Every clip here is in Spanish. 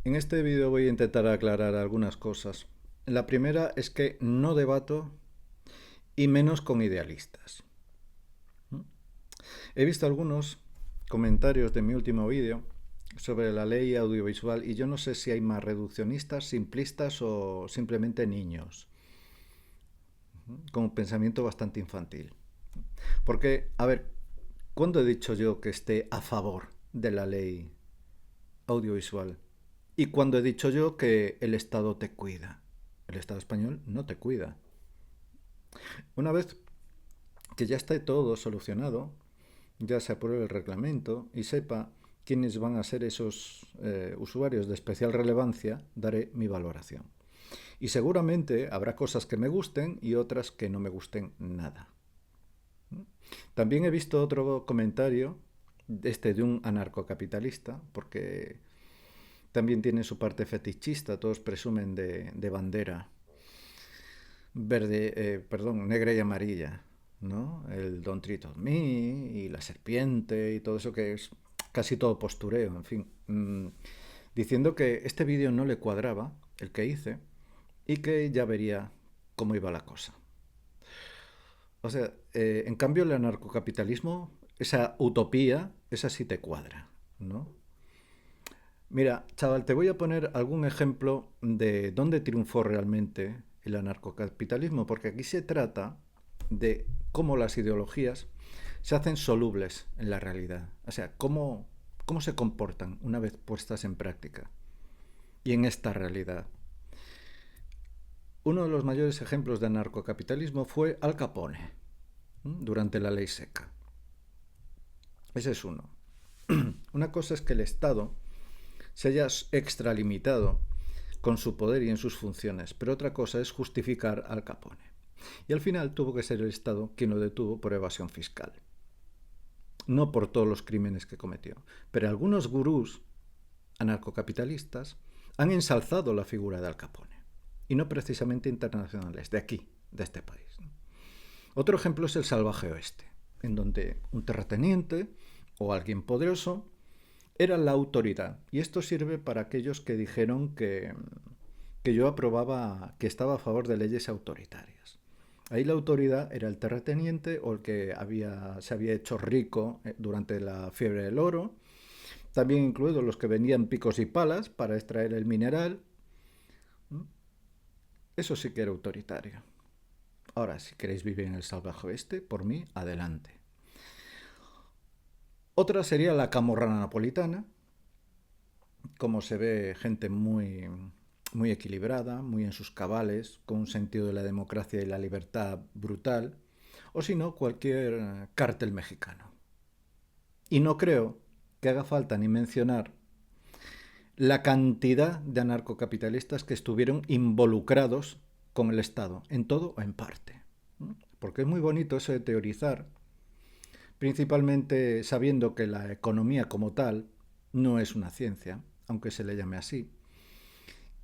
En este vídeo voy a intentar aclarar algunas cosas. La primera es que no debato y menos con idealistas. He visto algunos comentarios de mi último vídeo sobre la ley audiovisual y yo no sé si hay más reduccionistas, simplistas o simplemente niños, con un pensamiento bastante infantil. Porque, a ver, ¿cuándo he dicho yo que esté a favor de la ley audiovisual? ¿Y cuando he dicho yo que el Estado te cuida? El Estado español no te cuida. Una vez que ya esté todo solucionado, ya se apruebe el reglamento y sepa quiénes van a ser esos usuarios de especial relevancia, daré mi valoración. Y seguramente habrá cosas que me gusten y otras que no me gusten nada. También he visto otro comentario, de un anarcocapitalista, porque también tiene su parte fetichista, todos presumen de bandera verde, negra y amarilla, ¿no? El Don't Treat on Me y la serpiente y todo eso que es casi todo postureo, en fin. Diciendo que este vídeo no le cuadraba, el que hice, y que ya vería cómo iba la cosa. O sea, en cambio el anarcocapitalismo, esa utopía, esa sí te cuadra, ¿no? Mira, chaval, te voy a poner algún ejemplo de dónde triunfó realmente el anarcocapitalismo, porque aquí se trata de cómo las ideologías se hacen solubles en la realidad. O sea, cómo se comportan una vez puestas en práctica. Y en esta realidad. Uno de los mayores ejemplos de anarcocapitalismo fue Al Capone, durante la ley seca. Ese es uno. Una cosa es que el Estado se haya extralimitado con su poder y en sus funciones, pero otra cosa es justificar al Capone. Y al final tuvo que ser el Estado quien lo detuvo por evasión fiscal. No por todos los crímenes que cometió, pero algunos gurús anarcocapitalistas han ensalzado la figura de Al Capone, y no precisamente internacionales, de aquí, de este país. Otro ejemplo es el salvaje oeste, en donde un terrateniente o alguien poderoso era la autoridad. Y esto sirve para aquellos que dijeron que yo aprobaba, que estaba a favor de leyes autoritarias. Ahí la autoridad era el terrateniente o el que se había hecho rico durante la fiebre del oro, también incluidos los que vendían picos y palas para extraer el mineral. Eso sí que era autoritario. Ahora, si queréis vivir en el salvaje oeste, por mí, adelante. Otra sería la camorra napolitana, como se ve gente muy equilibrada, muy en sus cabales, con un sentido de la democracia y la libertad brutal, o si no, cualquier cártel mexicano. Y no creo que haga falta ni mencionar la cantidad de anarcocapitalistas que estuvieron involucrados con el Estado, en todo o en parte. Porque es muy bonito eso de teorizar, principalmente sabiendo que la economía como tal no es una ciencia, aunque se le llame así,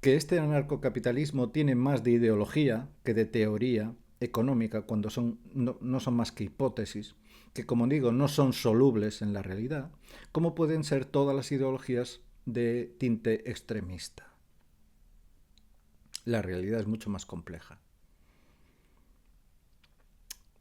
que este anarcocapitalismo tiene más de ideología que de teoría económica cuando no son más que hipótesis, que como digo no son solubles en la realidad, como pueden ser todas las ideologías de tinte extremista. La realidad es mucho más compleja.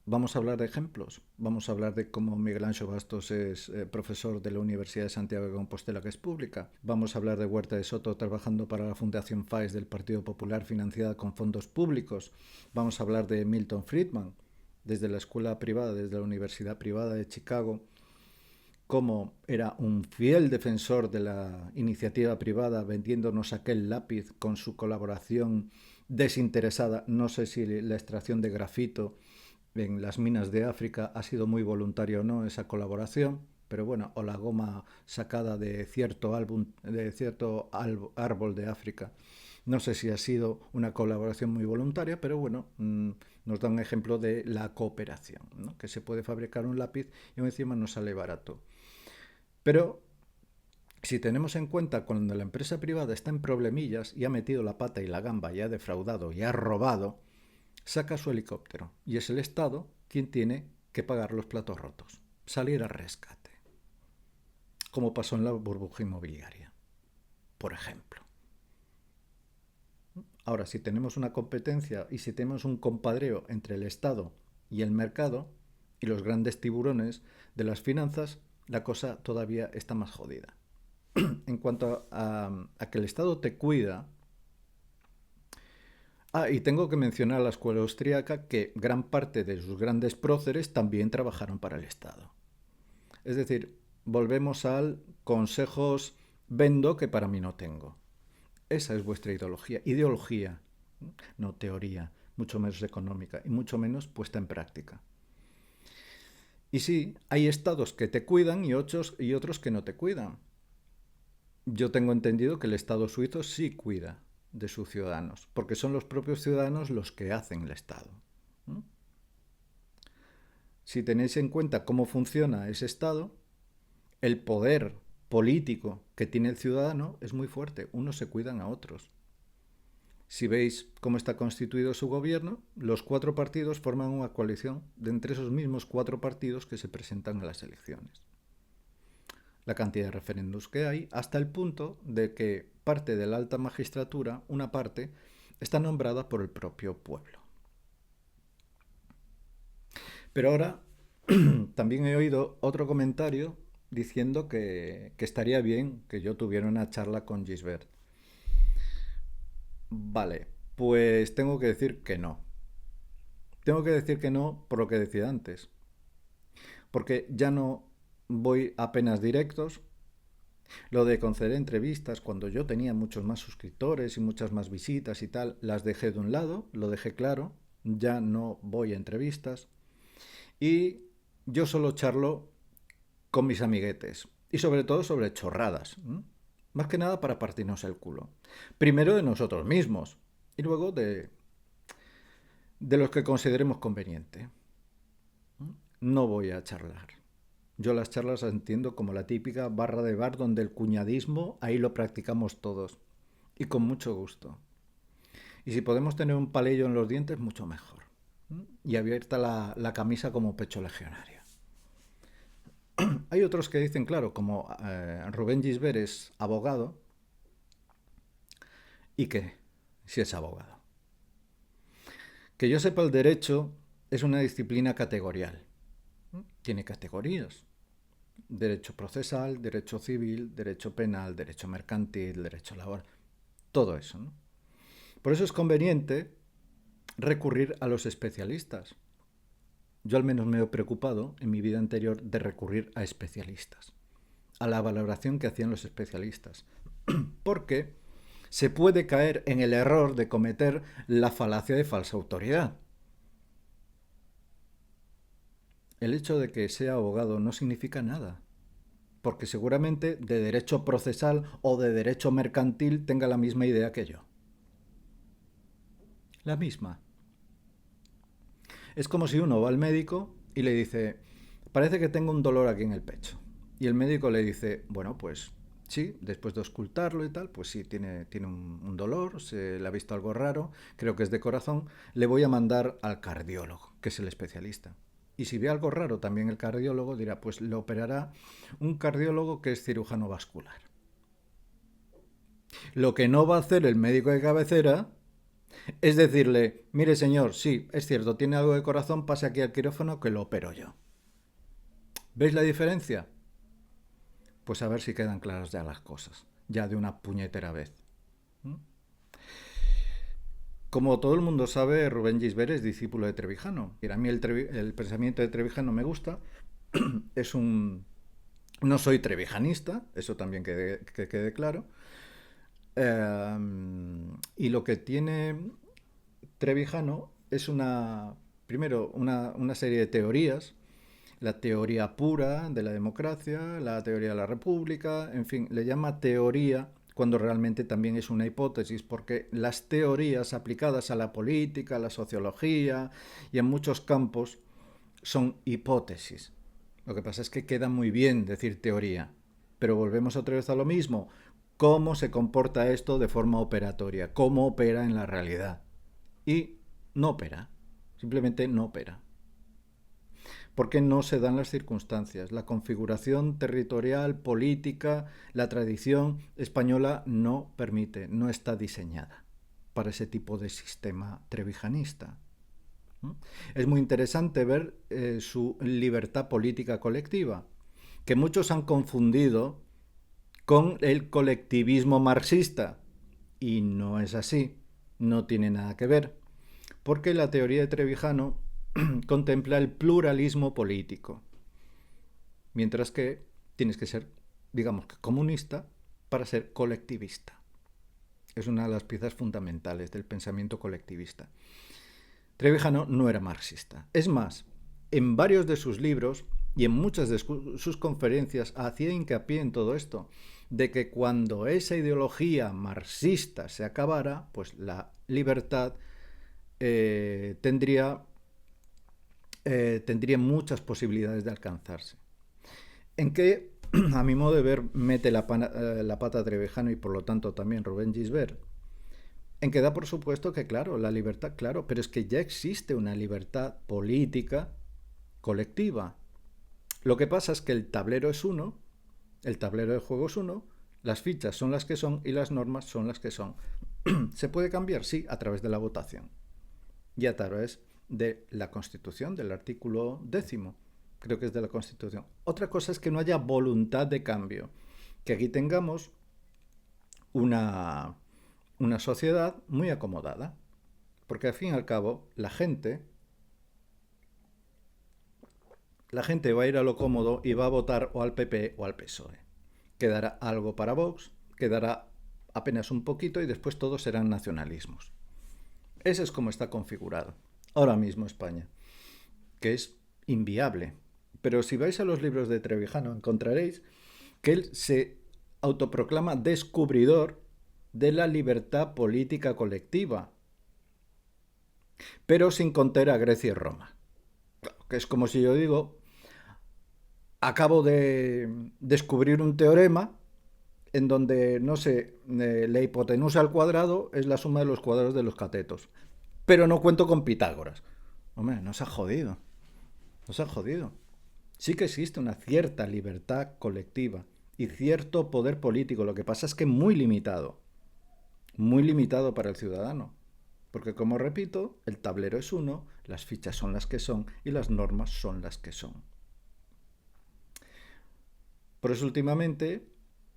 Vamos a hablar de ejemplos. Vamos a hablar de cómo Miguel Anxo Bastos es profesor de la Universidad de Santiago de Compostela, que es pública. Vamos a hablar de Huerta de Soto trabajando para la Fundación FAES del Partido Popular financiada con fondos públicos. Vamos a hablar de Milton Friedman, desde la escuela privada, desde la Universidad Privada de Chicago, cómo era un fiel defensor de la iniciativa privada, vendiéndonos aquel lápiz con su colaboración desinteresada. No sé si la extracción de grafito en las minas de África ha sido muy voluntaria o no esa colaboración, pero bueno, o la goma sacada de cierto árbol de África. No sé si ha sido una colaboración muy voluntaria, pero bueno, nos da un ejemplo de la cooperación, ¿no? Que se puede fabricar un lápiz y encima nos sale barato. Pero si tenemos en cuenta cuando la empresa privada está en problemillas y ha metido la pata y la gamba y ha defraudado y ha robado, saca su helicóptero y es el Estado quien tiene que pagar los platos rotos, salir al rescate, como pasó en la burbuja inmobiliaria, por ejemplo. Ahora, si tenemos una competencia y si tenemos un compadreo entre el Estado y el mercado y los grandes tiburones de las finanzas, la cosa todavía está más jodida. En cuanto a que el Estado te cuida. Y tengo que mencionar a la escuela austríaca que gran parte de sus grandes próceres también trabajaron para el Estado. Es decir, volvemos al consejos vendo que para mí no tengo. Esa es vuestra ideología. Ideología, no teoría, mucho menos económica y mucho menos puesta en práctica. Y sí, hay estados que te cuidan y otros que no te cuidan. Yo tengo entendido que el Estado suizo sí cuida de sus ciudadanos, porque son los propios ciudadanos los que hacen el Estado. ¿Mm? Si tenéis en cuenta cómo funciona ese Estado, el poder político que tiene el ciudadano es muy fuerte. Unos se cuidan a otros. Si veis cómo está constituido su gobierno, los 4 partidos forman una coalición de entre esos mismos 4 partidos que se presentan a las elecciones. La cantidad de referéndums que hay, hasta el punto de que parte de la alta magistratura, una parte, está nombrada por el propio pueblo. Pero ahora también he oído otro comentario diciendo que estaría bien que yo tuviera una charla con Gisbert. Vale, pues tengo que decir que no. Tengo que decir que no por lo que decía antes. Porque ya no voy apenas directos. Lo de conceder entrevistas cuando yo tenía muchos más suscriptores y muchas más visitas y tal, las dejé de un lado, lo dejé claro. Ya no voy a entrevistas. Y yo solo charlo con mis amiguetes. Y sobre todo sobre chorradas. Más que nada para partirnos el culo. Primero de nosotros mismos. Y luego de los que consideremos conveniente. No voy a charlar. Yo las charlas las entiendo como la típica barra de bar donde el cuñadismo ahí lo practicamos todos. Y con mucho gusto. Y si podemos tener un palillo en los dientes, mucho mejor. Y abierta la camisa como pecho legionario. Hay otros que dicen, claro, como Rubén Gisbert es abogado, ¿y qué? Si es abogado. Que yo sepa, el derecho es una disciplina categorial. Tiene categorías. Derecho procesal, derecho civil, derecho penal, derecho mercantil, derecho laboral. Todo eso, ¿no? Por eso es conveniente recurrir a los especialistas. Yo al menos me he preocupado en mi vida anterior de recurrir a especialistas, a la valoración que hacían los especialistas. Porque se puede caer en el error de cometer la falacia de falsa autoridad. El hecho de que sea abogado no significa nada, porque seguramente de derecho procesal o de derecho mercantil tenga la misma idea que yo. La misma. Es como si uno va al médico y le dice, parece que tengo un dolor aquí en el pecho. Y el médico le dice, bueno, pues sí, después de auscultarlo y tal, pues sí, tiene un dolor, se le ha visto algo raro, creo que es de corazón, le voy a mandar al cardiólogo, que es el especialista. Y si ve algo raro también el cardiólogo dirá, pues le operará un cardiólogo que es cirujano vascular. Lo que no va a hacer el médico de cabecera es decirle, mire señor, sí, es cierto, tiene algo de corazón, pase aquí al quirófano que lo opero yo. ¿Veis la diferencia? Pues a ver si quedan claras ya las cosas, ya de una puñetera vez. Como todo el mundo sabe, Rubén Gisbert es discípulo de Trevijano. A mí el pensamiento de Trevijano me gusta. Es un... No soy trevijanista, eso también que quede claro. Y lo que tiene Trevijano es primero, una serie de teorías, la teoría pura de la democracia, la teoría de la república, en fin, le llama teoría cuando realmente también es una hipótesis, porque las teorías aplicadas a la política, a la sociología y en muchos campos son hipótesis. Lo que pasa es que queda muy bien decir teoría, pero volvemos otra vez a lo mismo. ¿Cómo se comporta esto de forma operatoria? ¿Cómo opera en la realidad? Y no opera, simplemente no opera. Porque no se dan las circunstancias. La configuración territorial, política, la tradición española no permite, no está diseñada. para ese tipo de sistema trevijanista. Es muy interesante ver su libertad política colectiva, que muchos han confundido con el colectivismo marxista. Y no es así, no tiene nada que ver, porque la teoría de Trevijano contempla el pluralismo político, mientras que tienes que ser, digamos que comunista, para ser colectivista. Es una de las piezas fundamentales del pensamiento colectivista. Trevijano no era marxista. Es más, en varios de sus libros y en muchas de sus conferencias hacía hincapié en todo esto, de que cuando esa ideología marxista se acabara, pues la libertad tendría muchas posibilidades de alcanzarse. ¿En qué, a mi modo de ver, mete la pata Trevijano y por lo tanto también Rubén Gisbert? En que da por supuesto que, claro, la libertad, claro, pero es que ya existe una libertad política colectiva. Lo que pasa es que el tablero es uno, el tablero de juego es uno, las fichas son las que son y las normas son las que son. ¿Se puede cambiar? Sí, a través de la votación y a través de la Constitución, del artículo 10º, creo que es de la Constitución. Otra cosa es que no haya voluntad de cambio, que aquí tengamos una sociedad muy acomodada, porque al fin y al cabo la gente va a ir a lo cómodo y va a votar o al PP o al PSOE. Quedará algo para Vox, quedará apenas un poquito y después todos serán nacionalismos. Ese es como está configurado ahora mismo España, que es inviable. Pero si vais a los libros de Trevijano encontraréis que él se autoproclama descubridor de la libertad política colectiva, pero sin contar a Grecia y Roma. Que es como si yo digo, acabo de descubrir un teorema en donde, no sé, la hipotenusa al cuadrado es la suma de los cuadrados de los catetos. Pero no cuento con Pitágoras. Hombre, nos ha jodido. Nos ha jodido. Sí que existe una cierta libertad colectiva y cierto poder político. Lo que pasa es que muy limitado. Muy limitado para el ciudadano. Porque, como repito, el tablero es uno, las fichas son las que son y las normas son las que son. Por eso últimamente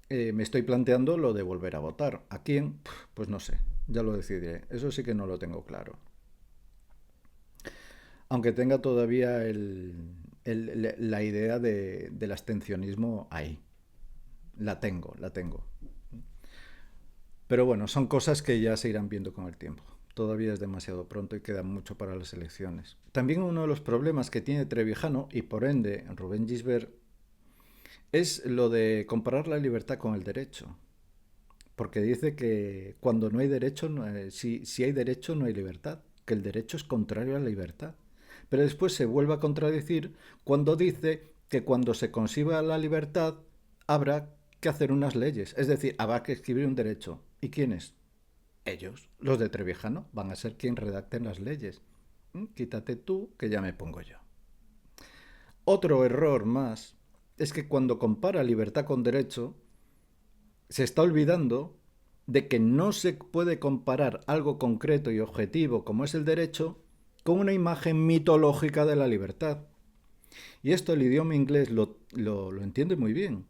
me estoy planteando lo de volver a votar. ¿A quién? Pues no sé, ya lo decidiré. Eso sí que no lo tengo claro. Aunque tenga todavía la idea del abstencionismo ahí. La tengo. Pero bueno, son cosas que ya se irán viendo con el tiempo. Todavía es demasiado pronto y queda mucho para las elecciones. También uno de los problemas que tiene Trevijano y por ende Rubén Gisbert es lo de comparar la libertad con el derecho. Porque dice que cuando no hay derecho, si hay derecho no hay libertad, que el derecho es contrario a la libertad. Pero después se vuelve a contradecir cuando dice que cuando se consiga la libertad habrá que hacer unas leyes, es decir, habrá que escribir un derecho. ¿Y quiénes? Ellos, los de Trevijano, van a ser quien redacten las leyes. Quítate tú, que ya me pongo yo. Otro error más es que cuando compara libertad con derecho, se está olvidando de que no se puede comparar algo concreto y objetivo como es el derecho con una imagen mitológica de la libertad. Y esto el idioma inglés lo entiende muy bien.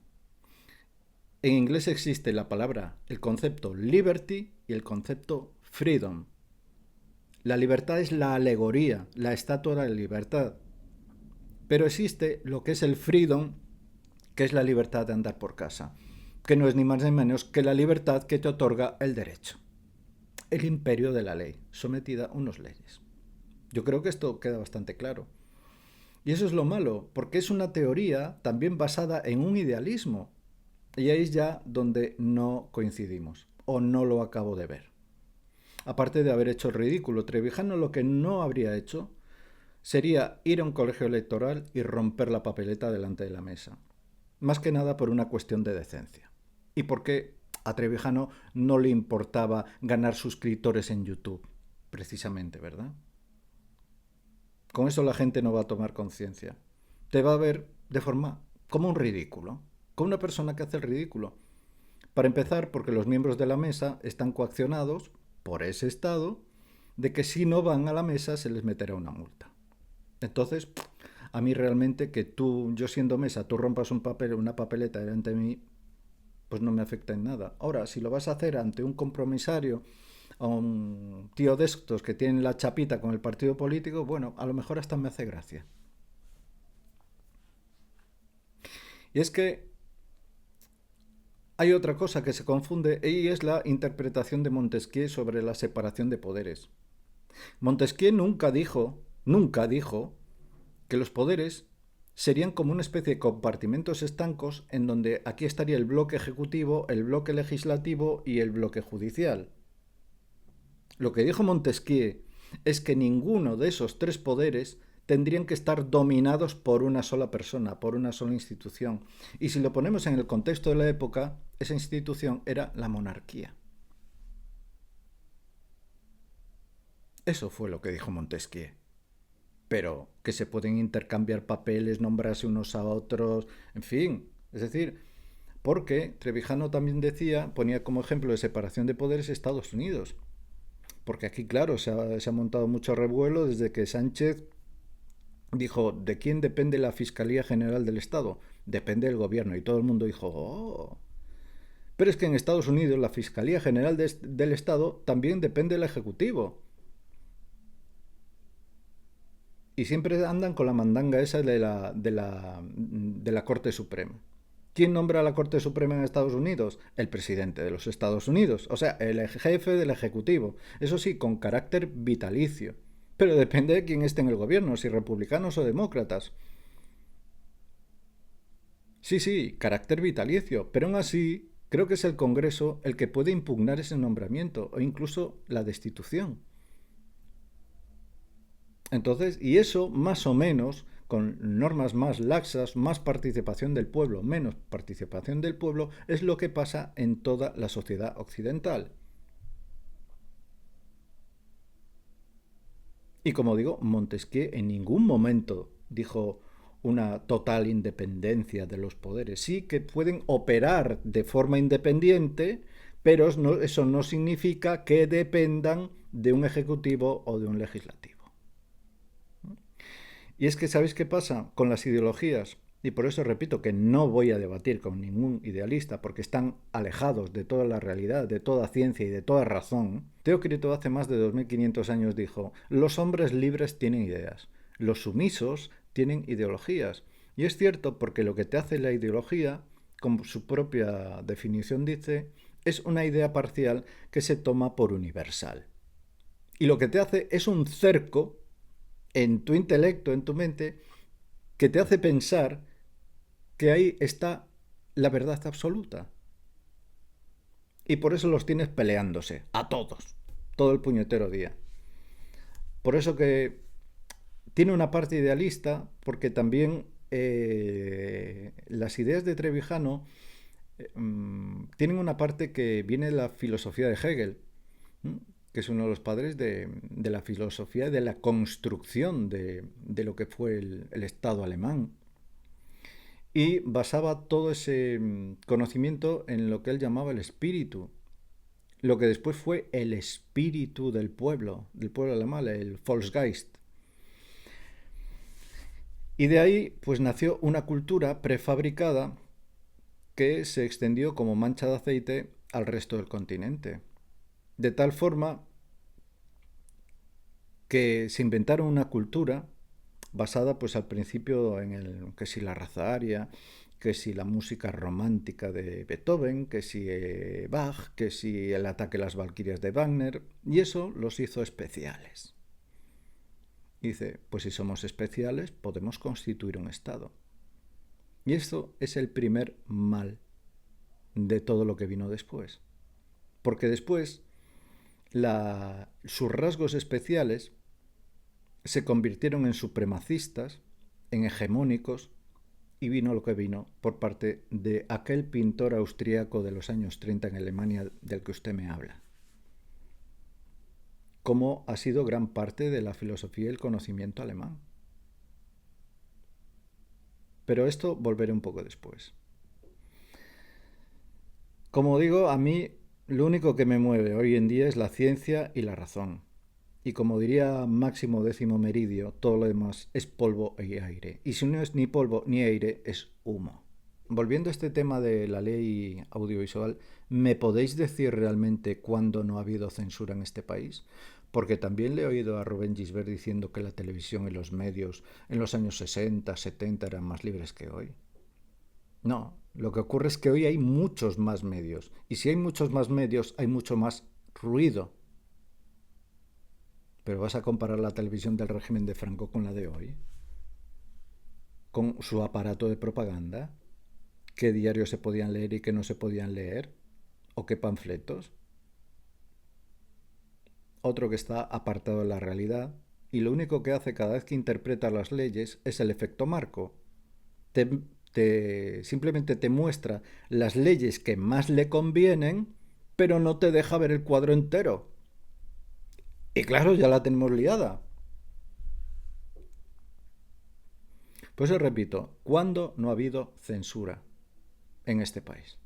En inglés existe la palabra, el concepto liberty y el concepto freedom. La libertad es la alegoría, la estatua de la libertad. Pero existe lo que es el freedom, que es la libertad de andar por casa, que no es ni más ni menos que la libertad que te otorga el derecho. El imperio de la ley, sometida a unas leyes. Yo creo que esto queda bastante claro. Y eso es lo malo, porque es una teoría también basada en un idealismo. Y ahí es ya donde no coincidimos, o no lo acabo de ver. Aparte de haber hecho el ridículo, Trevijano lo que no habría hecho sería ir a un colegio electoral y romper la papeleta delante de la mesa. Más que nada por una cuestión de decencia. Y porque a Trevijano no le importaba ganar suscriptores en YouTube, precisamente, ¿verdad? Con eso la gente no va a tomar conciencia. Te va a ver de forma como un ridículo, como una persona que hace el ridículo. Para empezar, porque los miembros de la mesa están coaccionados por ese Estado de que si no van a la mesa se les meterá una multa. Entonces, a mí realmente que yo siendo mesa, tú rompas una papeleta delante de mí, pues no me afecta en nada. Ahora, si lo vas a hacer ante un compromisario, a un tío de estos que tiene la chapita con el partido político, bueno, a lo mejor hasta me hace gracia. Y es que hay otra cosa que se confunde y es la interpretación de Montesquieu sobre la separación de poderes. Montesquieu nunca dijo que los poderes serían como una especie de compartimentos estancos en donde aquí estaría el bloque ejecutivo, el bloque legislativo y el bloque judicial. Lo que dijo Montesquieu es que ninguno de esos tres poderes tendrían que estar dominados por una sola persona, por una sola institución. Y si lo ponemos en el contexto de la época, esa institución era la monarquía. Eso fue lo que dijo Montesquieu. Pero que se pueden intercambiar papeles, nombrarse unos a otros, en fin. Es decir, porque Trevijano también ponía como ejemplo de separación de poderes Estados Unidos. Porque aquí, claro, se ha montado mucho revuelo desde que Sánchez dijo, ¿de quién depende la Fiscalía General del Estado? Depende del gobierno. Y todo el mundo dijo, oh. Pero es que en Estados Unidos la Fiscalía General del Estado también depende del Ejecutivo. Y siempre andan con la mandanga esa de la Corte Suprema. ¿Quién nombra a la Corte Suprema en Estados Unidos? El presidente de los Estados Unidos, o sea, el jefe del Ejecutivo. Eso sí, con carácter vitalicio. Pero depende de quién esté en el gobierno, si republicanos o demócratas. Sí, sí, carácter vitalicio, pero aún así creo que es el Congreso el que puede impugnar ese nombramiento o incluso la destitución. Entonces, y eso más o menos, con normas más laxas, más participación del pueblo, menos participación del pueblo, es lo que pasa en toda la sociedad occidental. Y como digo, Montesquieu en ningún momento dijo una total independencia de los poderes. Sí que pueden operar de forma independiente, pero eso no significa que dependan de un ejecutivo o de un legislativo. Y es que, ¿sabéis qué pasa con las ideologías? Y por eso repito que no voy a debatir con ningún idealista porque están alejados de toda la realidad, de toda ciencia y de toda razón. Teócrito hace más de 2500 años dijo, los hombres libres tienen ideas, los sumisos tienen ideologías. Y es cierto porque lo que te hace la ideología, como su propia definición dice, es una idea parcial que se toma por universal. Y lo que te hace es un cerco en tu intelecto, en tu mente, que te hace pensar que ahí está la verdad absoluta. Y por eso los tienes peleándose, a todos, todo el puñetero día. Por eso que tiene una parte idealista, porque también las ideas de Trevijano tienen una parte que viene de la filosofía de Hegel, que es uno de los padres de la filosofía de la construcción de lo que fue el Estado alemán. Y basaba todo ese conocimiento en lo que él llamaba el espíritu, lo que después fue el espíritu del pueblo alemán, el Volksgeist. Y de ahí pues nació una cultura prefabricada que se extendió como mancha de aceite al resto del continente. De tal forma que se inventaron una cultura basada pues al principio en que si la raza aria, que si la música romántica de Beethoven, que si Bach, que si el ataque a las Valquirias de Wagner, y eso los hizo especiales. Dice, pues si somos especiales podemos constituir un Estado. Y esto es el primer mal de todo lo que vino después. Porque después sus rasgos especiales se convirtieron en supremacistas, en hegemónicos, y vino lo que vino por parte de aquel pintor austríaco de los años 30 en Alemania del que usted me habla. Como ha sido gran parte de la filosofía y el conocimiento alemán. Pero esto volveré un poco después. Como digo, a mí Lo único que me mueve hoy en día es la ciencia y la razón. Y como diría Máximo Décimo Meridio, todo lo demás es polvo y aire. Y si no es ni polvo ni aire, es humo. Volviendo a este tema de la ley audiovisual, ¿me podéis decir realmente cuándo no ha habido censura en este país? Porque también le he oído a Rubén Gisbert diciendo que la televisión y los medios en los años 60, 70 eran más libres que hoy. No, lo que ocurre es que hoy hay muchos más medios. Y si hay muchos más medios, hay mucho más ruido. Pero vas a comparar la televisión del régimen de Franco con la de hoy, con su aparato de propaganda, qué diarios se podían leer y qué no se podían leer, o qué panfletos. Otro que está apartado de la realidad y lo único que hace cada vez que interpreta las leyes es el efecto marco. Te, simplemente te muestra las leyes que más le convienen, pero no te deja ver el cuadro entero. Y claro, ya la tenemos liada. Pues os repito, ¿cuándo no ha habido censura en este país,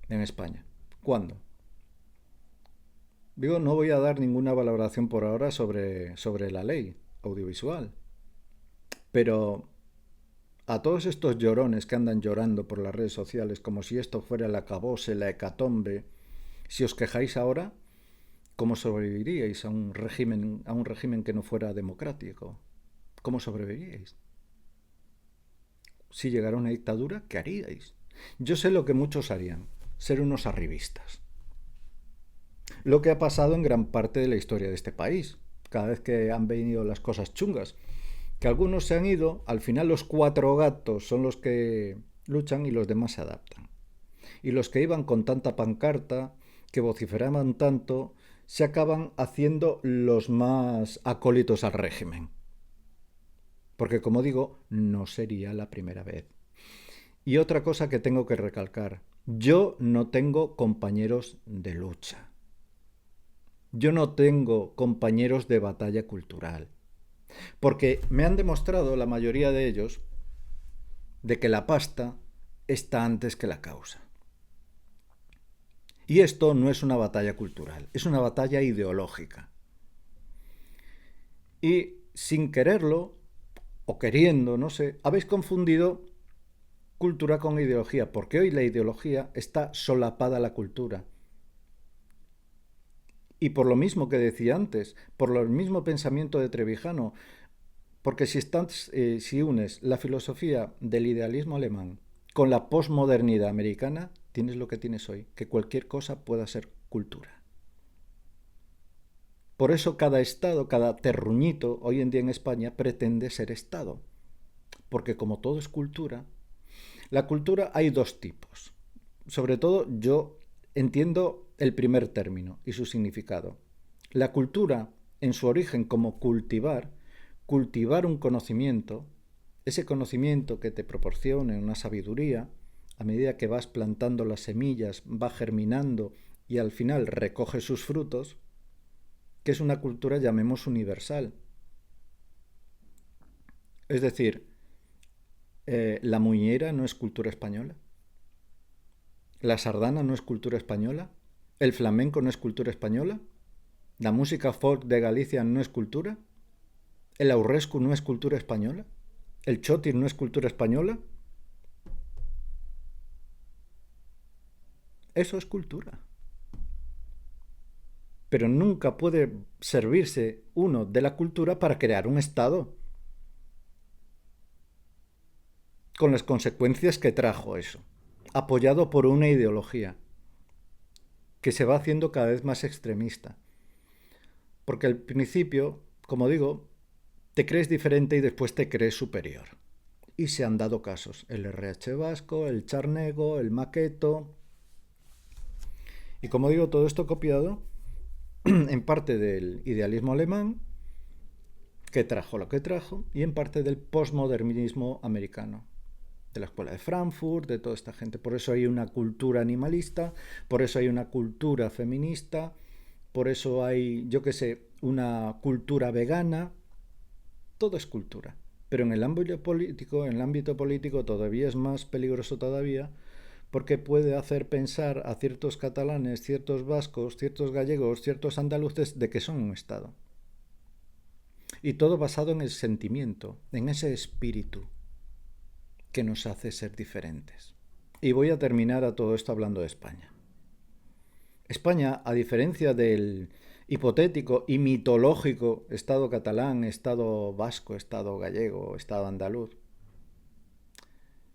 en España? ¿Cuándo? Digo, no voy a dar ninguna valoración por ahora sobre la ley audiovisual, pero a todos estos llorones que andan llorando por las redes sociales como si esto fuera el acabose, la hecatombe, si os quejáis ahora, ¿cómo sobreviviríais a un régimen que no fuera democrático? ¿Cómo sobreviviríais? Si llegara una dictadura, ¿qué haríais? Yo sé lo que muchos harían, ser unos arribistas. Lo que ha pasado en gran parte de la historia de este país, cada vez que han venido las cosas chungas. Que algunos se han ido, al final los cuatro gatos son los que luchan y los demás se adaptan. Y los que iban con tanta pancarta, que vociferaban tanto, se acaban haciendo los más acólitos al régimen. Porque como digo, no sería la primera vez. Y otra cosa que tengo que recalcar, yo no tengo compañeros de lucha. Yo no tengo compañeros de batalla cultural. Porque me han demostrado la mayoría de ellos de que la pasta está antes que la causa. Y esto no es una batalla cultural, es una batalla ideológica. Y sin quererlo, o queriendo, no sé, habéis confundido cultura con ideología, porque hoy la ideología está solapada a la cultura. Y por lo mismo que decía antes, por el mismo pensamiento de Trevijano, porque si unes la filosofía del idealismo alemán con la posmodernidad americana, tienes lo que tienes hoy, que cualquier cosa pueda ser cultura. Por eso cada estado, cada terruñito hoy en día en España pretende ser estado. Porque como todo es cultura, la cultura hay dos tipos. Sobre todo yo entiendo el primer término y su significado. La cultura, en su origen como cultivar un conocimiento, ese conocimiento que te proporcione una sabiduría, a medida que vas plantando las semillas, va germinando y al final recoge sus frutos, que es una cultura, llamemos, universal. Es decir, la muñeira no es cultura española, la sardana no es cultura española, el flamenco no es cultura española, la música folk de Galicia no es cultura, el aurrescu no es cultura española, el chotir no es cultura española. Eso es cultura. Pero nunca puede servirse uno de la cultura para crear un Estado, con las consecuencias que trajo eso, apoyado por una ideología que se va haciendo cada vez más extremista. Porque al principio, como digo, te crees diferente y después te crees superior. Y se han dado casos, el RH vasco, el charnego, el maqueto. Y como digo, todo esto copiado en parte del idealismo alemán, que trajo lo que trajo, y en parte del postmodernismo americano, de la escuela de Frankfurt, de toda esta gente. Por eso hay una cultura animalista, por eso hay una cultura feminista, por eso hay, yo qué sé, una cultura vegana. Todo es cultura. Pero en el ámbito político todavía es más peligroso todavía, porque puede hacer pensar a ciertos catalanes, ciertos vascos, ciertos gallegos, ciertos andaluces de que son un Estado. Y todo basado en el sentimiento, en ese espíritu que nos hace ser diferentes. Y voy a terminar a todo esto hablando de España. España, a diferencia del hipotético y mitológico Estado catalán, Estado vasco, Estado gallego, Estado andaluz,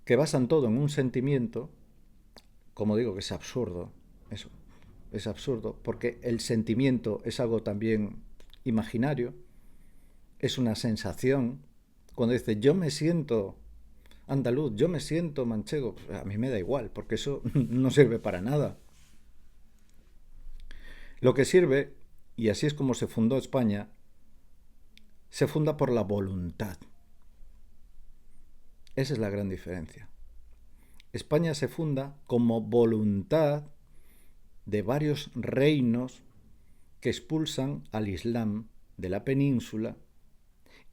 que basan todo en un sentimiento, como digo que es absurdo, eso, es absurdo, porque el sentimiento es algo también imaginario, es una sensación. Cuando dice yo me siento andaluz, yo me siento manchego, a mí me da igual, porque eso no sirve para nada. Lo que sirve, y así es como se fundó España, se funda por la voluntad. Esa es la gran diferencia. España se funda como voluntad de varios reinos que expulsan al Islam de la península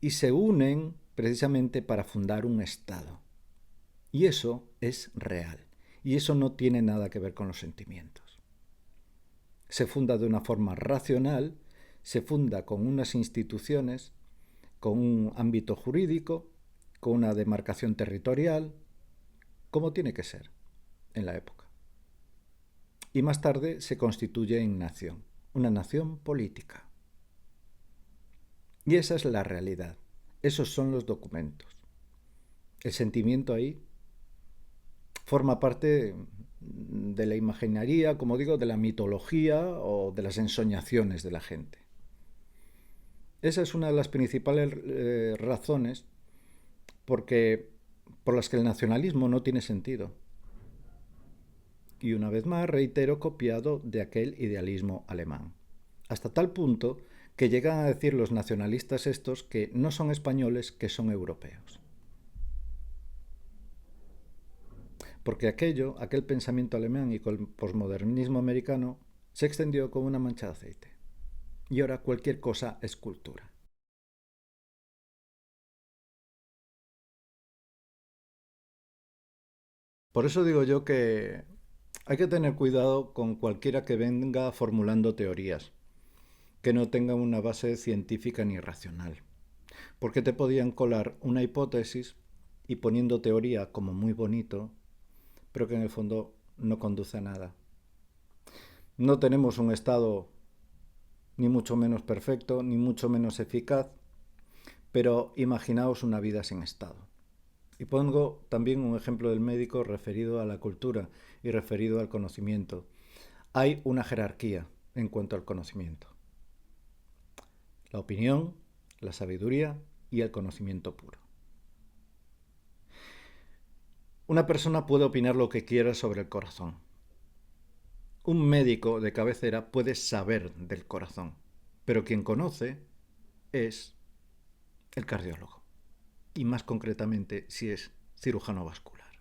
y se unen precisamente para fundar un Estado. Y eso es real. Y eso no tiene nada que ver con los sentimientos. Se funda de una forma racional, se funda con unas instituciones, con un ámbito jurídico, con una demarcación territorial, como tiene que ser en la época. Y más tarde se constituye en nación, una nación política. Y esa es la realidad. Esos son los documentos. El sentimiento ahí forma parte de la imaginaría, como digo, de la mitología o de las ensoñaciones de la gente. Esa es una de las principales razones por las que el nacionalismo no tiene sentido. Y una vez más, reitero, copiado de aquel idealismo alemán. Hasta tal punto que llegan a decir los nacionalistas estos que no son españoles, que son europeos. Porque aquel pensamiento alemán y con el posmodernismo americano se extendió como una mancha de aceite. Y ahora cualquier cosa es cultura. Por eso digo yo que hay que tener cuidado con cualquiera que venga formulando teorías, que no tengan una base científica ni racional. Porque te podían colar una hipótesis y poniendo teoría como muy bonito, pero que en el fondo no conduce a nada. No tenemos un Estado ni mucho menos perfecto, ni mucho menos eficaz, pero imaginaos una vida sin Estado. Y pongo también un ejemplo del médico referido a la cultura y referido al conocimiento. Hay una jerarquía en cuanto al conocimiento. La opinión, la sabiduría y el conocimiento puro. Una persona puede opinar lo que quiera sobre el corazón. Un médico de cabecera puede saber del corazón, pero quien conoce es el cardiólogo. Y más concretamente si es cirujano vascular.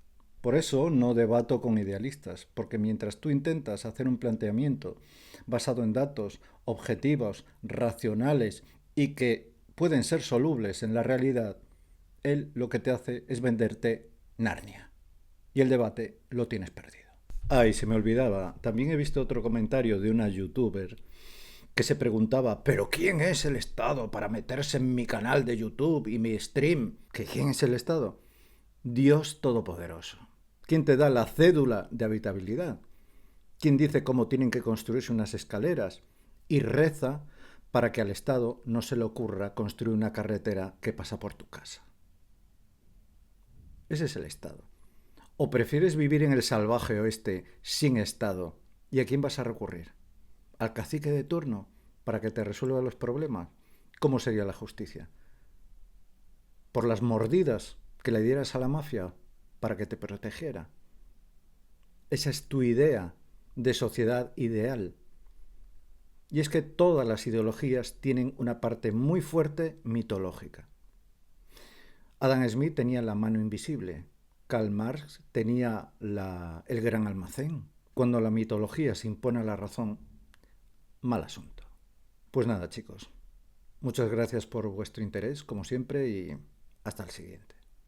Por eso no debato con idealistas, porque mientras tú intentas hacer un planteamiento basado en datos objetivos, racionales y que pueden ser solubles en la realidad, él lo que te hace es venderte Narnia. Y el debate lo tienes perdido. Ay, se me olvidaba, también he visto otro comentario de una youtuber que se preguntaba, ¿pero quién es el Estado para meterse en mi canal de YouTube y mi stream? ¿Que quién es el Estado? Dios Todopoderoso. ¿Quién te da la cédula de habitabilidad? ¿Quién dice cómo tienen que construirse unas escaleras? Y reza para que al Estado no se le ocurra construir una carretera que pasa por tu casa. Ese es el Estado. ¿O prefieres vivir en el salvaje oeste sin Estado? ¿Y a quién vas a recurrir? ¿Al cacique de turno para que te resuelva los problemas? ¿Cómo sería la justicia? ¿Por las mordidas que le dieras a la mafia para que te protegiera? Esa es tu idea de sociedad ideal. Y es que todas las ideologías tienen una parte muy fuerte mitológica. Adam Smith tenía la mano invisible. Karl Marx tenía el gran almacén. Cuando la mitología se impone a la razón, mal asunto. Pues nada, chicos. Muchas gracias por vuestro interés, como siempre, y hasta el siguiente.